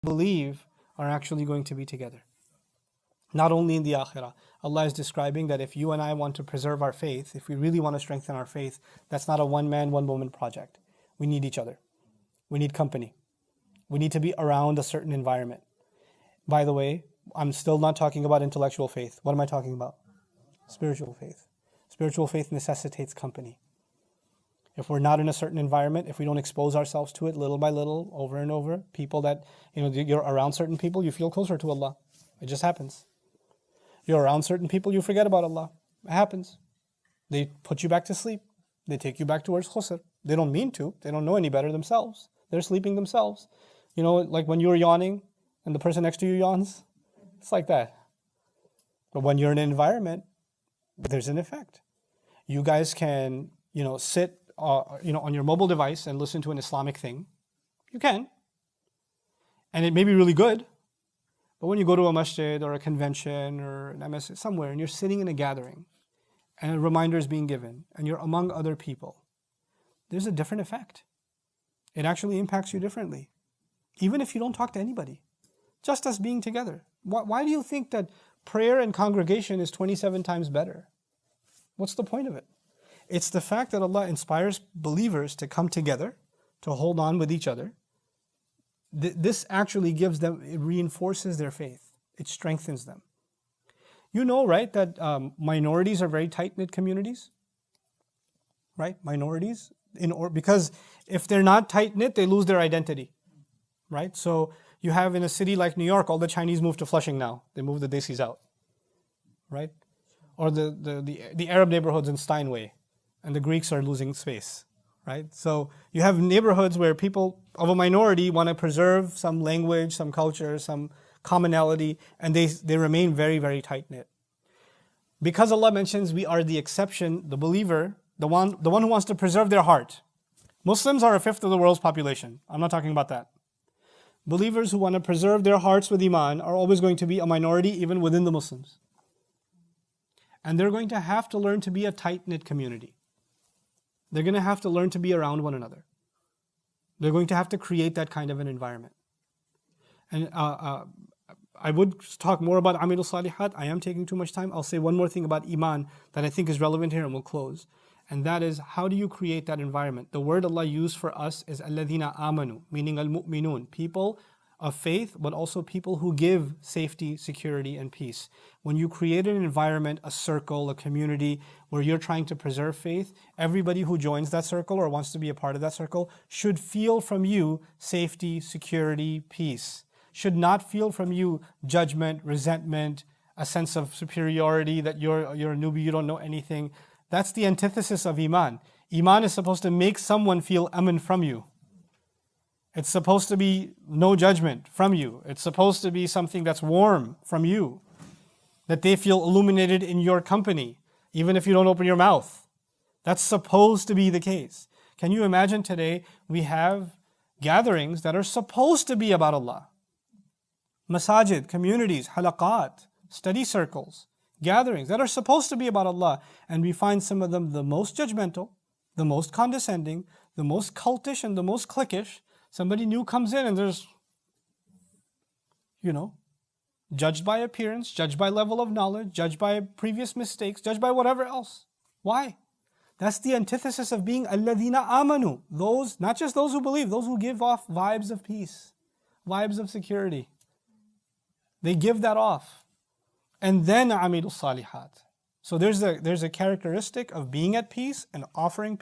believe are actually going to be together. Not only in the akhirah. Allah is describing that if you and I want to preserve our faith, if we really want to strengthen our faith, that's not a one-man, one-woman project. We need each other. We need company. We need to be around a certain environment. By the way, I'm still not talking about intellectual faith. What am I talking about? Spiritual faith. Spiritual faith necessitates company. If we're not in a certain environment, if we don't expose ourselves to it little by little, over and over, people that, you're around certain people, you feel closer to Allah. It just happens. You're around certain people, you forget about Allah. It happens. They put you back to sleep. They take you back towards khusr. They don't mean to. They don't know any better themselves. They're sleeping themselves. Like when you're yawning and the person next to you yawns, it's like that. But when you're in an environment, there's an effect. You guys can, sit, on your mobile device and listen to an Islamic thing. You can. And it may be really good. But when you go to a masjid or a convention or an MS somewhere and you're sitting in a gathering and a reminder is being given and you're among other people, there's a different effect. It actually impacts you differently. Even if you don't talk to anybody. Just us being together. Why do you think that prayer and congregation is 27 times better? What's the point of it? It's the fact that Allah inspires believers to come together, to hold on with each other. This actually gives them, it reinforces their faith. It strengthens them. You know, right, that minorities are very tight-knit communities? Right? Minorities. Because if they're not tight-knit, they lose their identity. Right? So you have in a city like New York, all the Chinese move to Flushing now. They move the Desis out. Right? Or the Arab neighborhoods in Steinway. And the Greeks are losing space. Right? So you have neighborhoods where people of a minority want to preserve some language, some culture, some commonality, and they remain very, very tight-knit. Because Allah mentions we are the exception, the believer, the one who wants to preserve their heart. Muslims are a fifth of the world's population. I'm not talking about that. Believers who want to preserve their hearts with Iman are always going to be a minority even within the Muslims. And they're going to have to learn to be a tight-knit community. They're going to have to learn to be around one another. They're going to have to create that kind of an environment. And I would talk more about Amilul Salihat. I am taking too much time. I'll say one more thing about Iman that I think is relevant here and we'll close. And that is, how do you create that environment? The word Allah used for us is alladhina amanu, meaning al-mu'minun, people of faith, but also people who give safety, security, and peace. When you create an environment, a circle, a community where you're trying to preserve faith, everybody who joins that circle or wants to be a part of that circle should feel from you safety, security, peace. Should not feel from you judgment, resentment, a sense of superiority that you're a newbie, you don't know anything. That's the antithesis of Iman. Iman is supposed to make someone feel aman from you. It's supposed to be no judgment from you. It's supposed to be something that's warm from you. That they feel illuminated in your company, even if you don't open your mouth. That's supposed to be the case. Can you imagine today we have gatherings that are supposed to be about Allah? Masajid, communities, halaqat, study circles, gatherings that are supposed to be about Allah. And we find some of them the most judgmental, the most condescending, the most cultish and the most cliquish. Somebody new comes in and there's, judged by appearance, judged by level of knowledge, judged by previous mistakes, judged by whatever else. Why? That's the antithesis of being alladhina amanu. Those, not just those who believe, those who give off vibes of peace, vibes of security. They give that off. And then amilus salihat. So there's a characteristic of being at peace and offering peace.